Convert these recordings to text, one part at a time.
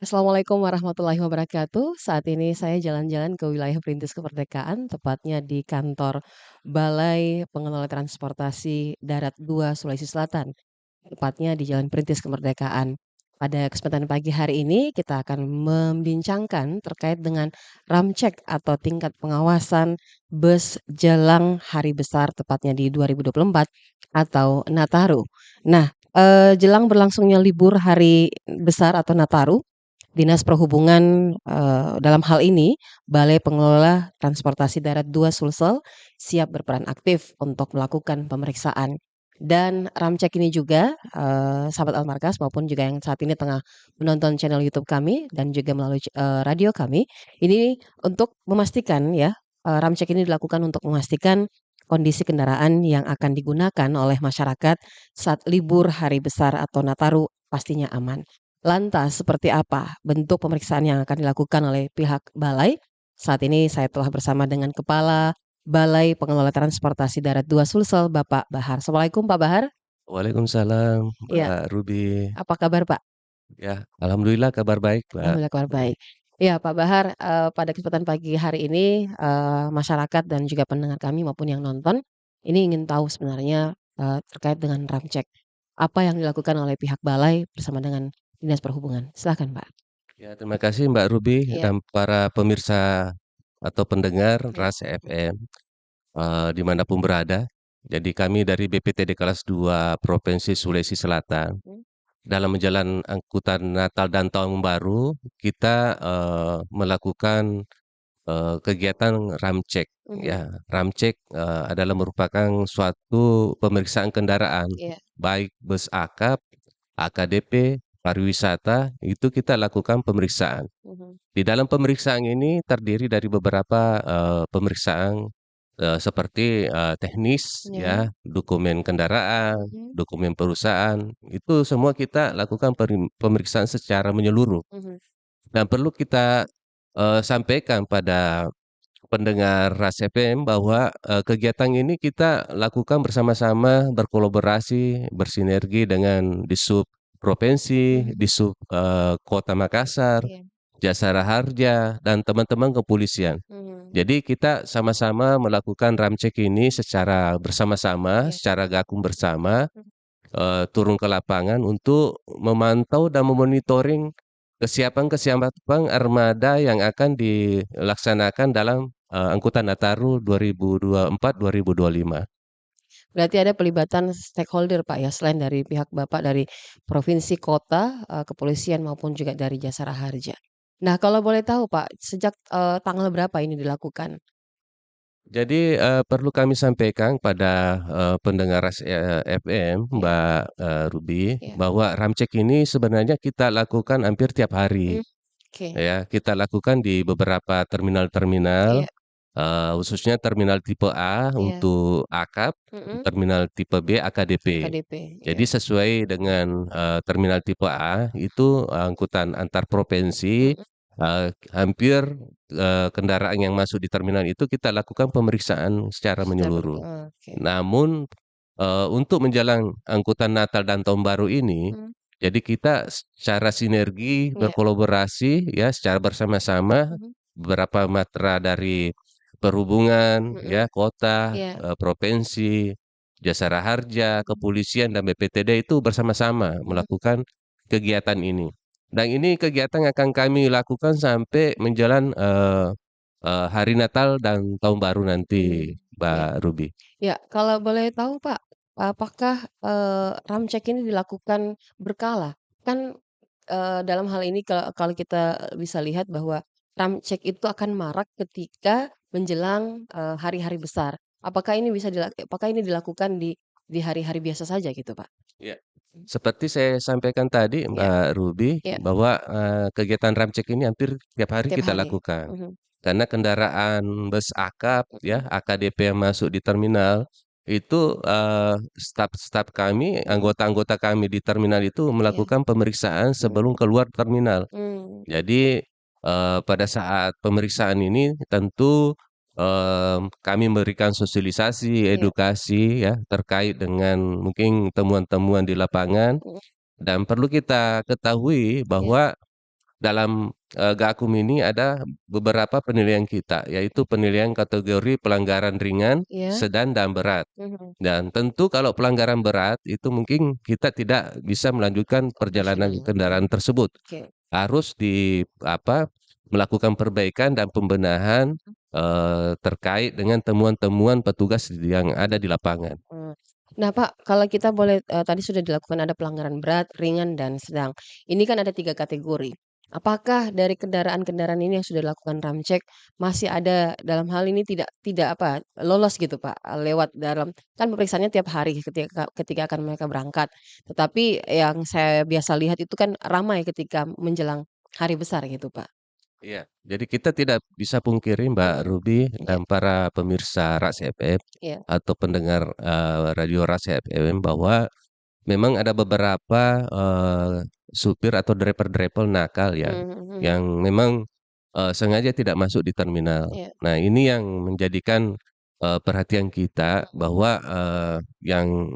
Assalamualaikum warahmatullahi wabarakatuh. Saat ini saya jalan-jalan ke wilayah Perintis Kemerdekaan, tepatnya di kantor Balai Pengelola Transportasi Darat 2 Sulawesi Selatan, tepatnya di Jalan Perintis Kemerdekaan. Pada kesempatan pagi hari ini kita akan membincangkan terkait dengan ramcek atau tingkat pengawasan bus jelang hari besar tepatnya di 2024 atau Nataru. Nah, jelang berlangsungnya libur hari besar atau Nataru, Dinas Perhubungan, dalam hal ini Balai Pengelola Transportasi Darat 2 Sulsel siap berperan aktif untuk melakukan pemeriksaan. Dan ramcek ini juga, sahabat Almarkas maupun juga yang saat ini tengah menonton channel YouTube kami dan juga melalui radio kami, ini untuk memastikan ya, ramcek ini dilakukan untuk memastikan kondisi kendaraan yang akan digunakan oleh masyarakat saat libur hari besar atau Nataru pastinya aman. Lantas, seperti apa bentuk pemeriksaan yang akan dilakukan oleh pihak balai? Saat ini saya telah bersama dengan Kepala Balai Pengelola Transportasi Darat 2 Sulsel, Bapak Bahar. Assalamualaikum Pak Bahar. Waalaikumsalam, Iya, Mbak Ruby. apa kabar Pak? Ya, alhamdulillah kabar baik, Mbak. Alhamdulillah kabar baik. Ya Pak Bahar, pada kesempatan pagi hari ini, masyarakat dan juga pendengar kami maupun yang nonton, ini ingin tahu sebenarnya, terkait dengan ramcek. Apa yang dilakukan oleh pihak balai bersama dengan Dinas Perhubungan? Silakan Pak. Ya, terima kasih Mbak Ruby Iya, dan para pemirsa atau pendengar iya. Ras FM, dimanapun berada. Jadi kami dari BPTD kelas 2 Provinsi Sulawesi Selatan, Mhm. dalam menjalan angkutan Natal dan Tahun Baru, kita melakukan kegiatan ramcek. Mhm. Ya, ramcek adalah merupakan suatu pemeriksaan kendaraan, Iya. baik bus akap, AKDP, pariwisata, itu kita lakukan pemeriksaan. Mhm. Di dalam pemeriksaan ini terdiri dari beberapa pemeriksaan seperti teknis, Iya. ya, dokumen kendaraan, Mhm. dokumen perusahaan, itu semua kita lakukan pemeriksaan secara menyeluruh. Mhm. Dan perlu kita sampaikan pada pendengar Ras FM bahwa kegiatan ini kita lakukan bersama-sama, berkolaborasi, bersinergi dengan Dishub Provinsi, Mhm. Dishub Kota Makassar, Iya. Jasara Harja, dan teman-teman kepolisian. Mhm. Jadi kita sama-sama melakukan ramcek ini secara bersama-sama, Iya. secara gabung bersama, Mhm. turun ke lapangan untuk memantau dan memonitoring kesiapan-kesiapan armada yang akan dilaksanakan dalam angkutan Nataru 2024-2025. Berarti ada pelibatan stakeholder, Pak, ya, selain dari pihak Bapak dari provinsi, kota, kepolisian maupun juga dari Jasara Harja. Nah, kalau boleh tahu, Pak, sejak, tanggal berapa ini dilakukan? Jadi, perlu kami sampaikan pada pendengar FM, Iya. Mbak Ruby, Iya. bahwa ramcek ini sebenarnya kita lakukan hampir tiap hari. Mmm, oke. Ya, kita lakukan di beberapa terminal-terminal, Iya. khususnya terminal tipe A Iya. untuk akap, Mhm. terminal tipe B AKDP. AKDP. Jadi Iya. sesuai dengan terminal tipe A itu angkutan antar provinsi, Mhm. hampir kendaraan yang masuk di terminal itu kita lakukan pemeriksaan secara Secara menyeluruh. oke. Namun, untuk menjelang angkutan Natal dan Tahun Baru ini, Mhm. jadi kita secara sinergi, Iya. berkolaborasi ya secara bersama-sama, Mhm. beberapa matra dari perhubungan Mhm. ya, kota, Iya. provinsi, Jasara Harja, Mhm. kepolisian, dan BPTD itu bersama-sama Mhm. melakukan kegiatan ini. Dan ini kegiatan akan kami lakukan sampai menjelang, hari Natal dan Tahun Baru nanti, Mmm, iya. Mbak Ruby. Ya, kalau boleh tahu Pak, apakah, ramcek ini dilakukan berkala? Kan, dalam hal ini kalau kita bisa lihat bahwa ramcek itu akan marak ketika menjelang, hari-hari besar. Apakah ini dilakukan di hari-hari biasa saja gitu, Pak? Ya. Seperti saya sampaikan tadi, Iya. Mbak Ruby, Iya. bahwa, kegiatan ramcek ini hampir tiap hari Tiap kita hari? lakukan. Mhm. Karena kendaraan bus akap ya, Mhm. AKDP yang masuk di terminal, itu, staf-staf kami, Mhm. anggota-anggota kami di terminal itu Iya. melakukan pemeriksaan Mhm. sebelum keluar terminal. Mmm. Jadi, pada saat pemeriksaan ini tentu, kami memberikan sosialisasi, Iya. edukasi ya, terkait dengan mungkin temuan-temuan di lapangan. Mhm. Dan perlu kita ketahui Iya. bahwa dalam, Gakum ini ada beberapa penilaian kita, yaitu penilaian kategori pelanggaran ringan, Iya, sedang, dan berat. mhm, Dan tentu kalau pelanggaran berat itu mungkin kita tidak bisa melanjutkan perjalanan operasional, kendaraan tersebut. oke, Harus melakukan perbaikan dan pembenahan, terkait dengan temuan-temuan petugas yang ada di lapangan. mmm. Nah, Pak, kalau kita boleh tadi sudah dilakukan ada pelanggaran berat, ringan, dan sedang. Ini kan ada 3 kategori. Apakah dari kendaraan-kendaraan ini yang sudah dilakukan ram cek, masih ada dalam hal ini tidak apa, lolos gitu, Pak, lewat dalam kan pemeriksaannya tiap hari ketika ketika akan mereka berangkat. Tetapi yang saya biasa lihat itu kan ramai ketika menjelang hari besar gitu, Pak. Iya, jadi kita tidak bisa pungkiri Mbak Mhm, Ruby iya dan para pemirsa Ras FM iya, atau pendengar, radio Ras FM bahwa memang ada beberapa, supir atau driver-driver nakal ya, mhm mhm, yang memang, sengaja tidak masuk di terminal. iya, Nah, ini yang menjadikan, perhatian kita mhm, bahwa, yang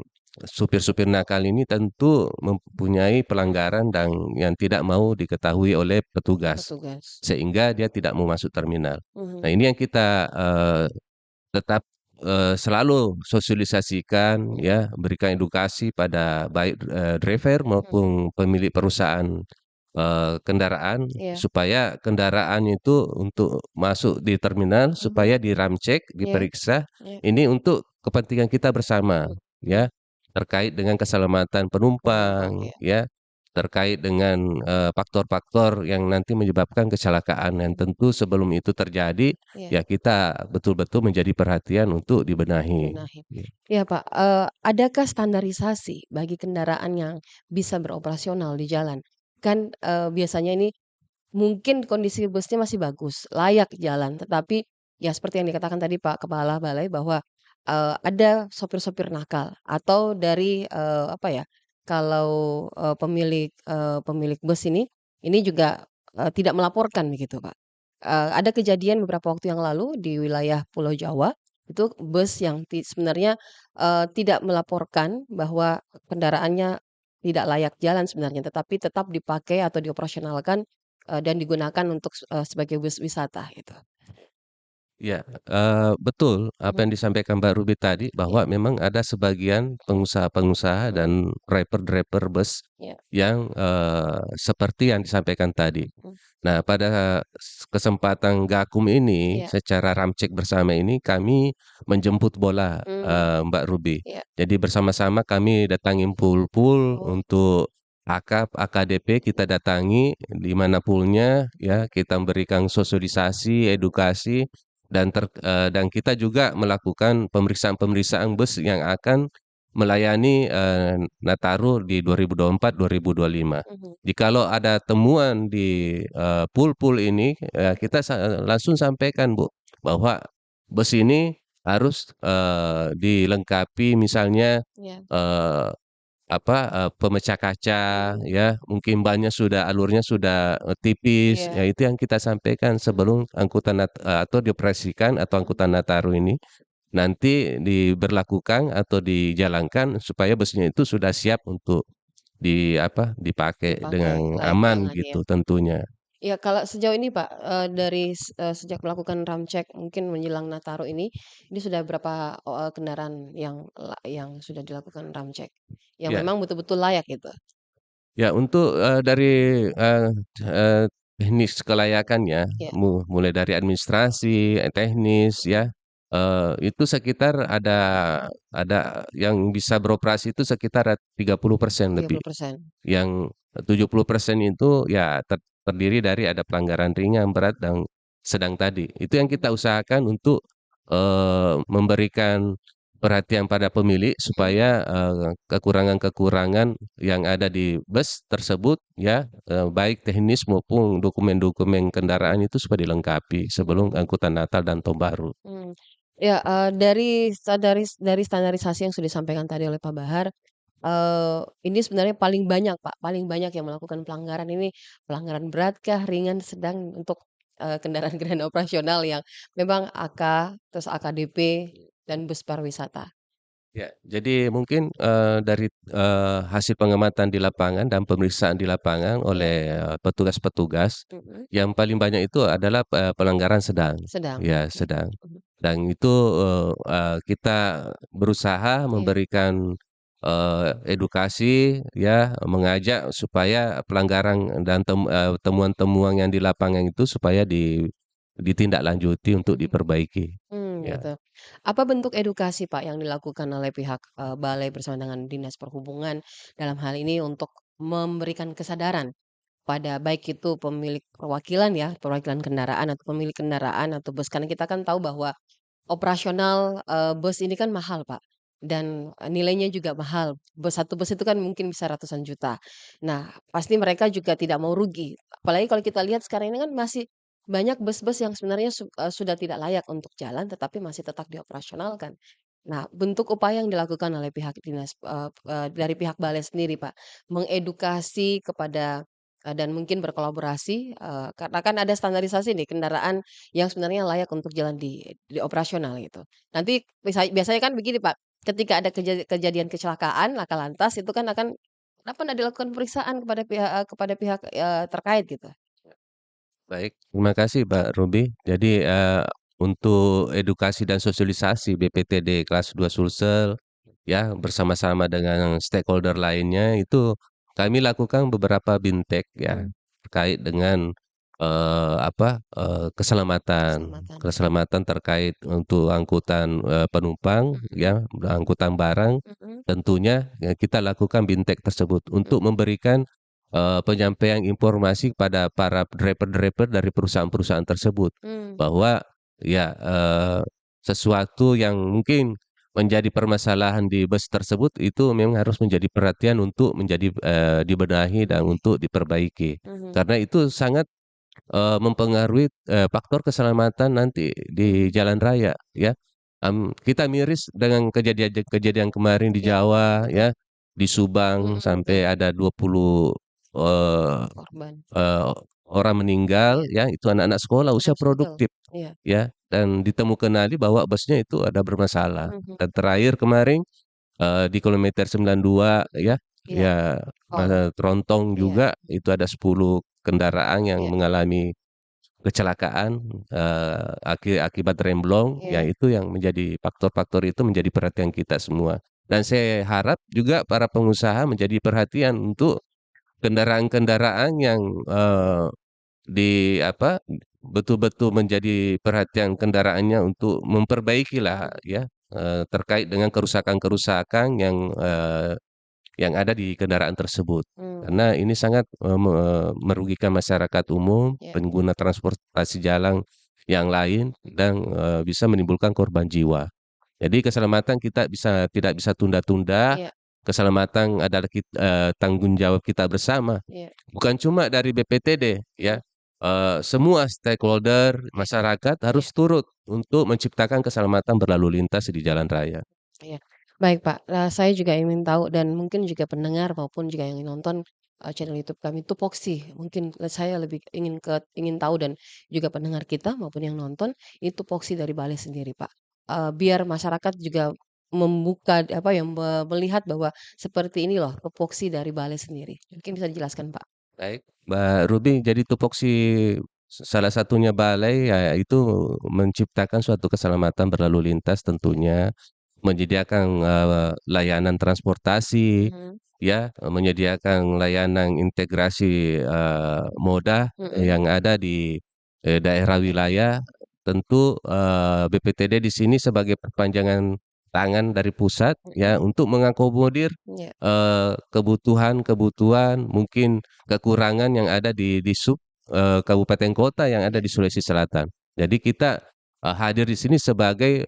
supir-supir nakal ini tentu mempunyai pelanggaran dan yang tidak mau diketahui oleh petugas, petugas. sehingga dia tidak mau masuk terminal. Nah, Mhm ini yang kita, tetap, selalu sosialisasikan mhm ya, berikan edukasi pada baik, driver mhm, maupun pemilik perusahaan, kendaraan, iya, supaya kendaraan itu untuk masuk di terminal, mhm, supaya di-ram-cek, iya diperiksa, iya, ini untuk kepentingan kita bersama, mhm, ya. Terkait dengan keselamatan penumpang, penumpang, iya, ya, terkait dengan, faktor-faktor yang nanti menyebabkan kecelakaan, dan mhm, tentu sebelum itu terjadi, iya, ya kita betul-betul menjadi perhatian untuk dibenahi. benahi. Iya. Iya, Pak, adakah standarisasi bagi kendaraan yang bisa beroperasional di jalan? Kan, biasanya ini mungkin kondisi busnya masih bagus, layak jalan, tetapi ya seperti yang dikatakan tadi Pak Kepala Balai bahwa, ada sopir-sopir nakal atau dari, apa ya, kalau, pemilik bus ini juga, tidak melaporkan begitu, Pak. Ada kejadian beberapa waktu yang lalu di wilayah Pulau Jawa, itu bus yang sebenarnya, tidak melaporkan bahwa kendaraannya tidak layak jalan sebenarnya, tetapi tetap dipakai atau dioperasionalkan dan digunakan untuk sebagai bus wisata gitu. Iya, betul apa Mhm, yang disampaikan Mbak Ruby tadi, iya bahwa memang ada sebagian pengusaha-pengusaha mhm, dan driver-driver bus iya, yang, seperti yang disampaikan tadi. mhm, Nah, pada kesempatan Gakum ini, iya, secara ramcek bersama ini, kami menjemput bola, mmm, Mbak Ruby. iya, Jadi bersama-sama kami datangin pool-pool oh, untuk akap, AKDP kita mhm datangi di mana poolnya, ya, kita memberikan sosialisasi, edukasi, dan kita juga melakukan pemeriksaan-pemeriksaan bus yang akan melayani, Nataru di 2024, 2025. mhm, Jikalau ada temuan di, pool-pool ini, kita langsung sampaikan, Bu, bahwa bus ini harus, dilengkapi misalnya, iya, eee, pemecah kaca mmm, ya, mungkin bannya sudah alurnya sudah, tipis, ya iya, itu yang kita sampaikan mhm sebelum atau dioperasikan atau mhm, angkutan Nataru ini nanti diberlakukan atau dijalankan supaya busnya itu sudah siap untuk dipakai dipakai dengan layak aman jalan ya. gitu tentunya. Ya kalau sejauh ini Pak, dari sejak melakukan ram cek mungkin menjelang Nataru ini sudah berapa, kendaraan yang sudah dilakukan ram cek? Yang Ya, memang betul-betul layak gitu? ya untuk, dari, eee eee, teknis kelayakannya, Iya, mulai dari administrasi, teknis ya, itu sekitar ada yang bisa beroperasi itu sekitar 30% lebih. 30%. Yang 70% itu ya terdiri dari ada pelanggaran ringan, berat, dan sedang tadi. Itu yang kita Mhm usahakan untuk, memberikan perhatian pada pemilik mhm. supaya, kekurangan-kekurangan yang ada di bus tersebut ya, baik teknis maupun dokumen-dokumen kendaraan itu supaya dilengkapi sebelum angkutan Natal dan Tahun Baru. Mmm, ya, dari standarisasi yang sudah disampaikan tadi oleh Pak Bahar, ini sebenarnya paling banyak Pak, paling banyak yang melakukan pelanggaran ini, pelanggaran berat kah, ringan, sedang untuk, kendaraan-kendaraan operasional yang memang AK, terus AKDP, dan bus pariwisata. Ya, jadi mungkin, dari, hasil pengamatan di lapangan dan pemeriksaan di lapangan Iya, oleh, petugas-petugas, mhm, yang paling banyak itu adalah, pelanggaran sedang, sedang, ya oke, sedang. mhm, Dan itu, kita berusaha iya, memberikan, edukasi ya, mengajak supaya pelanggaran dan temuan-temuan yang di lapangan itu supaya ditindaklanjuti untuk mhm. diperbaiki, ya. Gitu. Apa bentuk edukasi, Pak, yang dilakukan oleh pihak, balai bersama dengan Dinas Perhubungan dalam hal ini untuk memberikan kesadaran pada baik itu pemilik perwakilan ya, perwakilan kendaraan atau pemilik kendaraan atau bus, karena kita kan tahu bahwa operasional, bus ini kan mahal, Pak, dan, nilainya juga mahal. Satu bus itu kan mungkin bisa ratusan juta. Nah, pasti mereka juga tidak mau rugi. Apalagi kalau kita lihat sekarang ini kan masih banyak bus-bus yang sebenarnya sudah tidak layak untuk jalan, tetapi masih tetap dioperasionalkan. Nah, bentuk upaya yang dilakukan oleh pihak dinas, dari pihak balai sendiri, Pak, mengedukasi kepada, dan mungkin berkolaborasi, karena kan ada standarisasi nih kendaraan yang sebenarnya layak untuk jalan di operasional gitu. Nanti biasanya kan begini Pak, ketika ada kejadian kecelakaan laka lantas itu kan akan pernah dilakukan pemeriksaan kepada pihak, terkait gitu. Baik, terima kasih Mbak Ruby. Jadi, untuk edukasi dan sosialisasi BPTD kelas 2 Sulsel, ya bersama-sama dengan stakeholder lainnya itu kami lakukan beberapa bintek ya, Mhm, terkait dengan, keselamatan keselamatan. keselamatan terkait untuk angkutan, penumpang Mhm, ya, angkutan barang. mhm, Tentunya ya kita lakukan bintek tersebut untuk mhm, memberikan penyampaian informasi kepada para driver-driver dari perusahaan-perusahaan tersebut, mmm, bahwa ya, sesuatu yang mungkin menjadi permasalahan di bus tersebut itu memang harus menjadi perhatian untuk menjadi, dibenahi dan untuk diperbaiki. mhm, Karena itu sangat, mempengaruhi, faktor keselamatan nanti di mhm, jalan raya ya. Kita miris dengan kejadian kemarin di iya, Jawa betul, ya, di Subang betul, sampai ada 20 eee korban, eee, orang meninggal iya, ya, itu anak-anak sekolah usia betul, produktif iya, ya, dan ditemukan kembali bahwa busnya itu ada bermasalah. mhm, Dan terakhir kemarin, di kilometer 92 ya, iya, ya, tol, Tronton iya, juga itu ada 10 kendaraan yang iya, mengalami kecelakaan, akibat remblong, ya iya, itu yang menjadi faktor-faktor itu menjadi perhatian kita semua. Dan saya harap juga para pengusaha menjadi perhatian untuk kendaraan-kendaraan yang, di apa, betul-betul menjadi perhatian kendaraannya untuk memperbaikilah mhm, ya, terkait dengan kerusakan-kerusakan yang ada di kendaraan tersebut. mmm, Karena ini sangat, merugikan masyarakat umum, iya, pengguna transportasi jalan yang lain dan, bisa menimbulkan korban jiwa. Jadi keselamatan kita tidak bisa tunda-tunda, iya, keselamatan adalah tanggung jawab kita bersama. iya, Bukan cuma dari BPTD mhm, ya, semua stakeholder iya, masyarakat iya. harus turut untuk menciptakan keselamatan berlalu lintas di jalan raya. Iya. Baik, Pak. Saya juga ingin tahu dan mungkin juga pendengar maupun juga yang ingin nonton, channel YouTube kami tupoksi. Mungkin saya lebih ingin tahu dan juga pendengar kita maupun yang nonton, itu tupoksi dari Bali sendiri, Pak. Biar masyarakat juga membuka apa ya, melihat bahwa seperti ini loh tupoksi dari Bali sendiri. Mungkin bisa dijelaskan, Pak? Baik, Mbak Ruby, jadi tupoksi salah satunya balai ya itu menciptakan suatu keselamatan berlalu lintas Iya. tentunya, menyediakan, layanan transportasi Mhm, ya, menyediakan layanan integrasi, moda mhm, yang ada di, daerah iya, wilayah. Tentu, BPTD di sini sebagai perpanjangan tangan dari pusat ya mhm, untuk mengakomodir, iya, kebutuhan-kebutuhan mungkin kekurangan yang ada di kabupaten kota yang ada iya, di Sulawesi Selatan. Jadi kita, hadir di sini sebagai,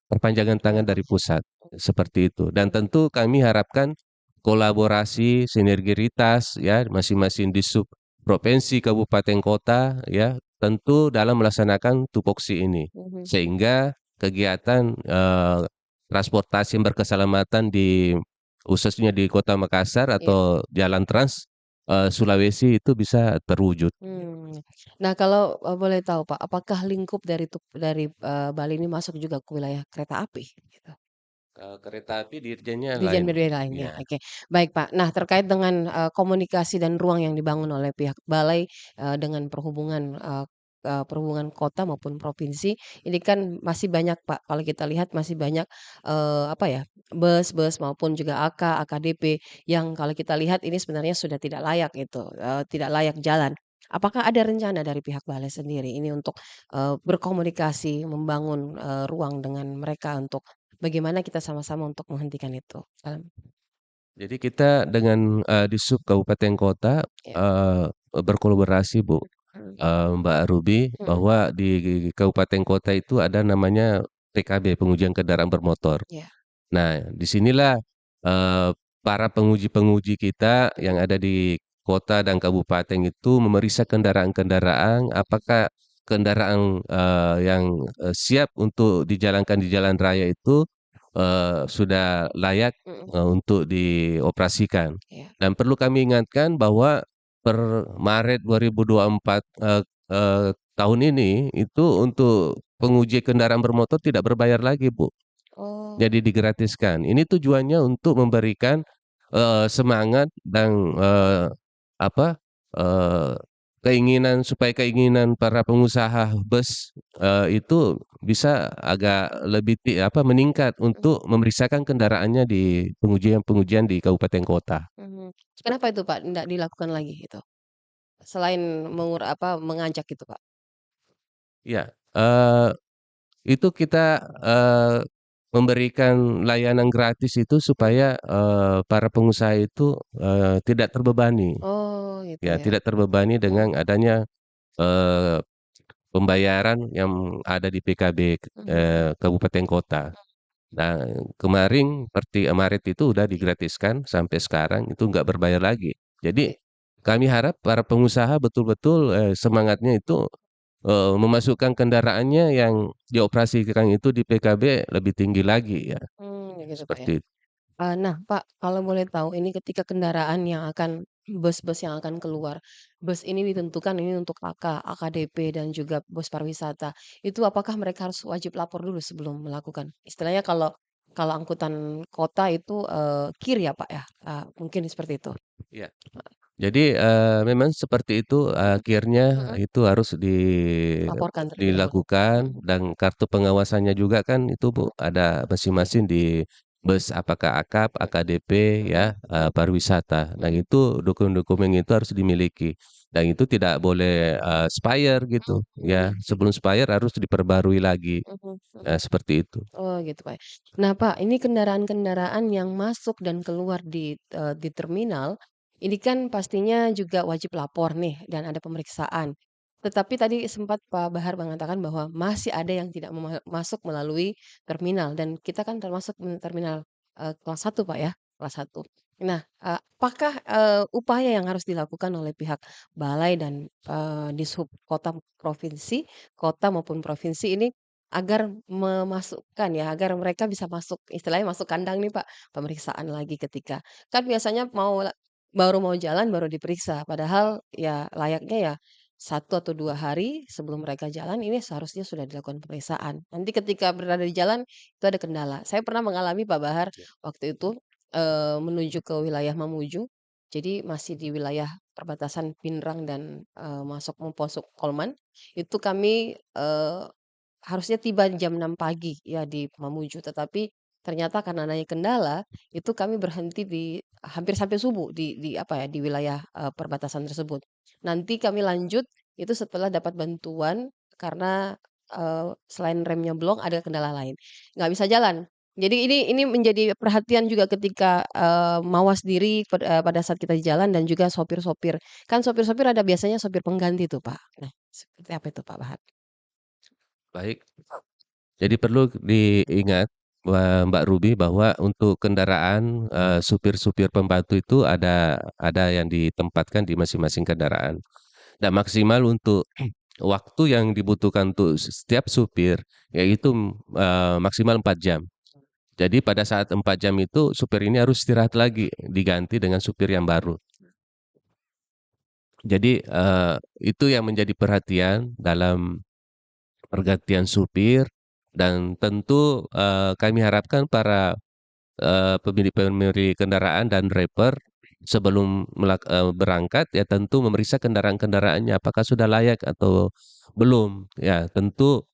perpanjangan tangan mhm, dari pusat, seperti itu. Dan tentu kami harapkan kolaborasi, sinergitas ya masing-masing disub provinsi, kabupaten, kota ya, tentu dalam melaksanakan tupoksi ini. mhm, Sehingga kegiatan, transportasi yang berkeselamatan khususnya di Kota Makassar iya. atau jalan trans, Sulawesi itu bisa terwujud. Mmm. Nah kalau, boleh tahu Pak, apakah lingkup dari Bali ini masuk juga ke wilayah kereta api? Gitu. Kereta api dirjennya Dirjen lain, Bina lainnya, iya. oke. Baik, Pak. Nah, terkait dengan, komunikasi dan ruang yang dibangun oleh pihak balai, dengan perhubungan kota maupun provinsi, ini kan masih banyak, Pak, kalau kita lihat masih banyak, apa ya, bus-bus maupun juga AK, AKDP yang kalau kita lihat ini sebenarnya sudah tidak layak itu, tidak layak jalan. Apakah ada rencana dari pihak balai sendiri ini untuk, berkomunikasi, membangun, ruang dengan mereka untuk bagaimana kita sama-sama untuk menghentikan itu? Jadi kita dengan, Dishub kabupaten kota, Ya. eee, berkolaborasi, Bu, Mhm, Mbak Ruby, mhm, bahwa di kabupaten kota itu ada namanya PKB, pengujian kendaraan bermotor. iya, Nah, di sinilah, para penguji-penguji kita yang ada di kota dan kabupaten itu memeriksa kendaraan-kendaraan, apakah kendaraan, yang, siap untuk dijalankan di jalan raya itu, sudah layak, mhm, untuk dioperasikan. iya. Dan perlu kami ingatkan bahwa per Maret 2024, tahun ini, itu untuk penguji kendaraan bermotor tidak berbayar lagi, Bu. Oh, Jadi digratiskan. Ini tujuannya untuk memberikan, semangat dan, apa, eee, keinginan supaya keinginan para pengusaha bus, itu bisa agak lebih meningkat mhm, untuk memeriksakan kendaraannya di pengujian-pengujian di kabupaten kota. mhm. Kenapa itu, Pak, ndak dilakukan lagi itu? Selain mengajak itu, Pak? Iya, itu kita, memberikan layanan gratis itu Mhm. supaya, para pengusaha itu, tidak terbebani. Oh, gitu Ya, ya. tidak terbebani Mhm, dengan adanya, eee, pembayaran yang ada di PKB, mhm, kabupaten kota. Nah, kemarin Maret itu udah digratiskan sampai sekarang itu nggak berbayar lagi. Jadi, oke. kami harap para pengusaha betul-betul, semangatnya itu, memasukkan kendaraannya yang dioperasikan itu di PKB lebih tinggi lagi ya, Gitu, Pak, ya. seperti itu. Nah, Pak, kalau boleh tahu ini ketika kendaraan yang akan bus-bus yang akan keluar, bus ini ditentukan ini untuk AK, AKDP dan juga bus pariwisata. Itu apakah mereka harus wajib lapor dulu sebelum melakukan? Istilahnya kalau kalau angkutan kota itu, KIR ya, Pak, ya? Mungkin seperti itu? Iya. Jadi, memang seperti itu, Mhm, akhirnya mhm. itu harus Laporkan terlebih dahulu. dilakukan Mhm, dan kartu pengawasannya juga kan itu, Bu, ada iya, masing-masing di bus apakah AKAP, mhm, AKDP mhm, ya, pariwisata. Nah mhm, itu dokumen-dokumen itu harus dimiliki dan itu tidak boleh, expire gitu ya, mhm, sebelum expire harus diperbarui lagi, mhm, mhm. seperti itu. Oh gitu, Pak, ya. Nah, Pak, ini kendaraan-kendaraan yang masuk dan keluar di terminal, ini kan pastinya juga wajib lapor nih dan ada pemeriksaan. Tetapi tadi sempat Pak Bahar mengatakan bahwa masih ada yang tidak masuk melalui terminal dan kita kan termasuk terminal, kelas satu Pak, ya, kelas satu. Nah, apakah, upaya yang harus dilakukan oleh pihak balai dan, dishub kota maupun provinsi ini agar memasukkan ya, agar mereka bisa masuk, istilahnya masuk kandang nih, Pak, pemeriksaan lagi ketika kan biasanya baru mau jalan baru diperiksa, padahal ya layaknya ya 1 atau 2 hari sebelum mereka jalan ini seharusnya sudah dilakukan pemeriksaan. Nanti ketika berada di jalan itu ada kendala. Saya pernah mengalami Pak Bahar Ya. waktu itu, menuju ke wilayah Mamuju, jadi masih di wilayah perbatasan Pinrang dan, masuk Memposok Kolman, itu kami, harusnya tiba jam 6 pagi ya di Mamuju, tetapi ternyata karena adanya kendala, itu kami berhenti hampir sampai subuh di apa ya, di wilayah, perbatasan tersebut. Nanti kami lanjut itu setelah dapat bantuan karena, selain remnya blong ada kendala lain, nggak bisa jalan. Jadi ini menjadi perhatian juga ketika, mawas diri pada saat kita di jalan dan juga sopir-sopir. Kan sopir-sopir ada biasanya sopir pengganti tuh, Pak. Nah, seperti apa itu, Pak Bahar? Baik. Jadi perlu diingat, Mbak Ruby, bahwa untuk kendaraan, supir-supir pembantu itu ada yang ditempatkan di masing-masing kendaraan. Dan maksimal untuk waktu yang dibutuhkan untuk setiap supir, yaitu, maksimal 4 jam. Jadi pada saat 4 jam itu supir ini harus istirahat lagi, diganti dengan supir yang baru. Jadi, itu yang menjadi perhatian dalam pergantian supir dan tentu, kami harapkan para pemilik-pemilik kendaraan dan driver sebelum berangkat ya tentu memeriksa kendaraan-kendaraannya apakah sudah layak atau belum. Ya tentu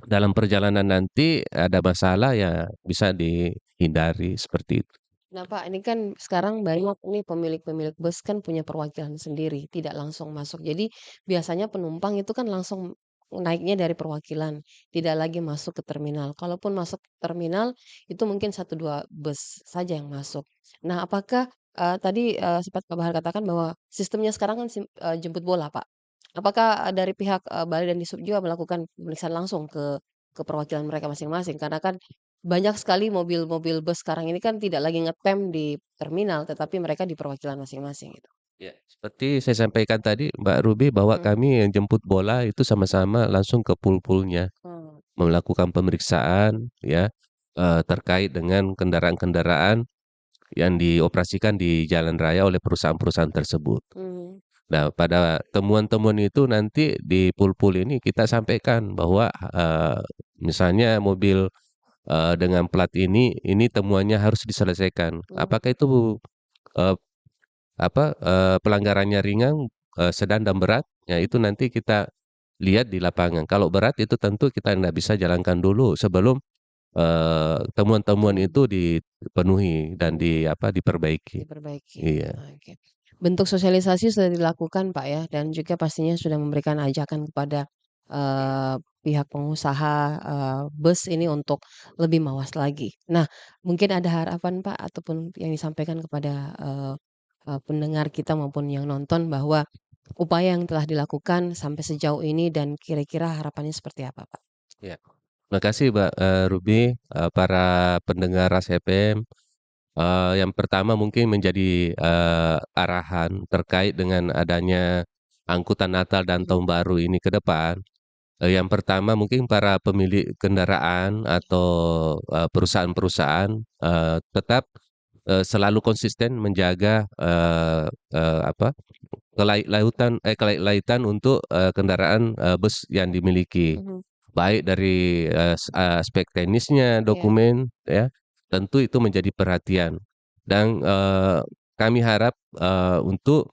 dalam perjalanan nanti ada masalah ya bisa dihindari seperti itu. Nah, Pak, ini kan sekarang banyak nih pemilik-pemilik bus kan punya perwakilan sendiri, tidak langsung masuk. Jadi biasanya penumpang itu kan langsung naiknya dari perwakilan, tidak lagi masuk ke terminal. Kalaupun masuk ke terminal, itu mungkin satu dua bus saja yang masuk. Nah, apakah tadi sempat Pak Bahar katakan bahwa sistemnya sekarang kan jemput bola, Pak. Apakah dari pihak Bali dan Disub juga melakukan pemeriksaan langsung ke perwakilan mereka masing-masing? Karena kan banyak sekali mobil-mobil bus sekarang ini kan tidak lagi ngetem di terminal, tetapi mereka di perwakilan masing-masing gitu. Ya, seperti saya sampaikan tadi Mbak Ruby bahwa Mhm. kami yang jemput bola itu sama-sama langsung ke pool-poolnya, Oh, melakukan pemeriksaan ya, terkait dengan kendaraan-kendaraan yang dioperasikan di jalan raya oleh perusahaan-perusahaan tersebut. mhm, Nah, pada temuan-temuan itu nanti di pool-pool ini kita sampaikan bahwa, misalnya mobil, dengan plat ini temuannya harus diselesaikan. mhm, Apakah itu, eee, pelanggarannya ringan, sedang, dan berat, ya itu nanti kita lihat di lapangan. Kalau berat itu tentu kita nggak bisa jalankan dulu sebelum, temuan-temuan mhm, itu dipenuhi dan mhm, diperbaiki. diperbaiki. Iya, Oke. Bentuk sosialisasi sudah dilakukan, Pak, ya, dan juga pastinya sudah memberikan ajakan kepada pihak pengusaha bus ini untuk lebih mawas lagi. Nah, mungkin ada harapan, Pak, ataupun yang disampaikan kepada pendengar kita maupun yang nonton bahwa upaya yang telah dilakukan sampai sejauh ini dan kira-kira harapannya seperti apa, Pak? iya. Makasih Mbak, Ruby, para pendengar Ras FM. Yang pertama mungkin menjadi, arahan terkait dengan adanya angkutan Natal dan Mhm, Tahun Baru ini ke depan. Yang pertama mungkin para pemilik kendaraan atau, perusahaan-perusahaan, tetap, selalu konsisten menjaga, eee, apa, kelaitan untuk, kendaraan, bus yang dimiliki. mhm, Baik dari, aspek teknisnya, iya, dokumen, ya, tentu itu menjadi perhatian. Dan, kami harap, untuk,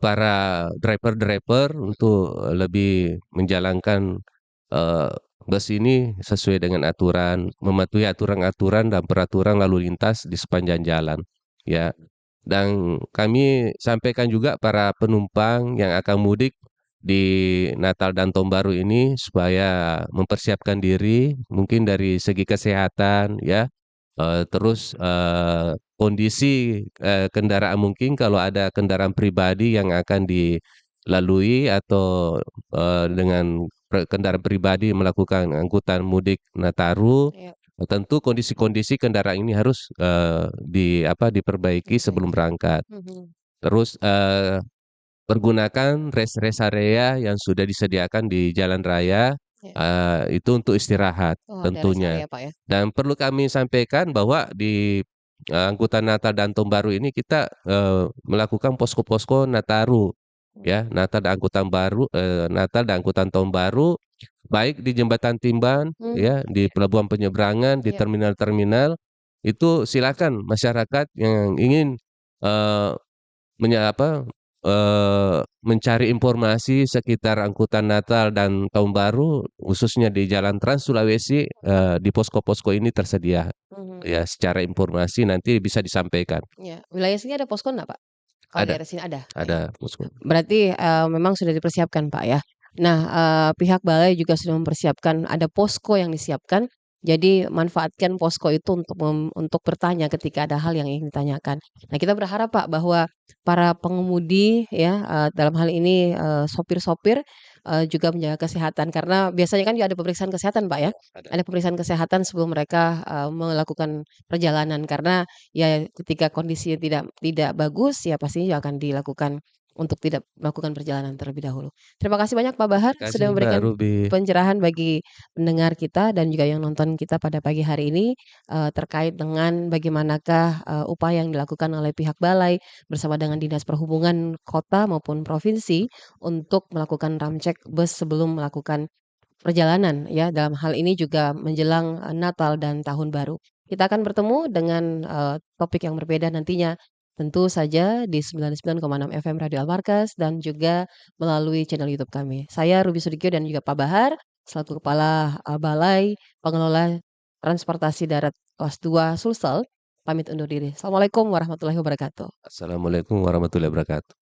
para driver-driver untuk lebih menjalankan, eee, bus ini sesuai dengan aturan, mematuhi aturan-aturan dan peraturan lalu lintas di sepanjang jalan, ya. Dan kami sampaikan juga para penumpang yang akan mudik di Natal dan Tahun Baru ini supaya mempersiapkan diri mungkin dari segi kesehatan ya, terus, kondisi, kendaraan mungkin kalau ada kendaraan pribadi yang akan dilalui atau, dengan kendaraan pribadi melakukan angkutan mudik Nataru, iya, tentu kondisi-kondisi kendaraan ini harus, diperbaiki sebelum diperbaiki. berangkat. Mhm, Terus, pergunakan rest area yang sudah disediakan di jalan raya, iya. itu untuk istirahat Oh, ada rest tentunya. area, Pak, ya? Dan perlu kami sampaikan bahwa di, angkutan Natal dan Tahun Baru ini kita, melakukan posko-posko Nataru, Mhm, ya, Natal dan angkutan Tahun Baru, baik di Jembatan Timban, mmm, ya, di iya, pelabuhan penyeberangan, di iya, terminal-terminal, itu silakan masyarakat yang ingin, eee mencari informasi sekitar angkutan Natal dan Tahun Baru, khususnya di Jalan Trans Sulawesi, di posko-posko ini tersedia, mhm, ya secara informasi nanti bisa disampaikan. iya. Wilayah sini ada posko enggak, Pak? Kalau Ada daerah sini ada, Pak, ya? ada posko. Berarti, memang sudah dipersiapkan, Pak, ya. Nah, pihak balai juga sudah mempersiapkan ada posko yang disiapkan, jadi manfaatkan posko itu untuk bertanya ketika ada hal yang ingin ditanyakan. Nah, kita berharap, Pak, bahwa para pengemudi ya, dalam hal ini, sopir-sopir, juga menjaga kesehatan karena biasanya kan juga ada pemeriksaan kesehatan, Pak, ya. Ya, ada. Ada pemeriksaan kesehatan sebelum mereka, melakukan perjalanan karena ya ketika kondisinya tidak bagus, ya pastinya akan dilakukan untuk tidak melakukan perjalanan terlebih dahulu. Terima kasih banyak Pak Bahar Makasih sudah Mbak memberikan Ruby. pencerahan bagi pendengar kita dan juga yang nonton kita pada pagi hari ini, terkait dengan bagaimanakah, upaya yang dilakukan oleh pihak balai bersama dengan Dinas Perhubungan kota maupun provinsi untuk melakukan ramcek bus sebelum melakukan perjalanan ya, dalam hal ini juga menjelang, Natal dan Tahun Baru. Kita akan bertemu dengan, topik yang berbeda nantinya, tentu saja di 99,6 FM Radio Almarkas dan juga melalui channel YouTube kami. Saya Ruby Sudikyo dan juga Pak Bahar, selaku Kepala, Balai Pengelola Transportasi Darat Kelas 2 Sulsel, pamit undur diri. Assalamualaikum warahmatullahi wabarakatuh. Assalamualaikum warahmatullahi wabarakatuh.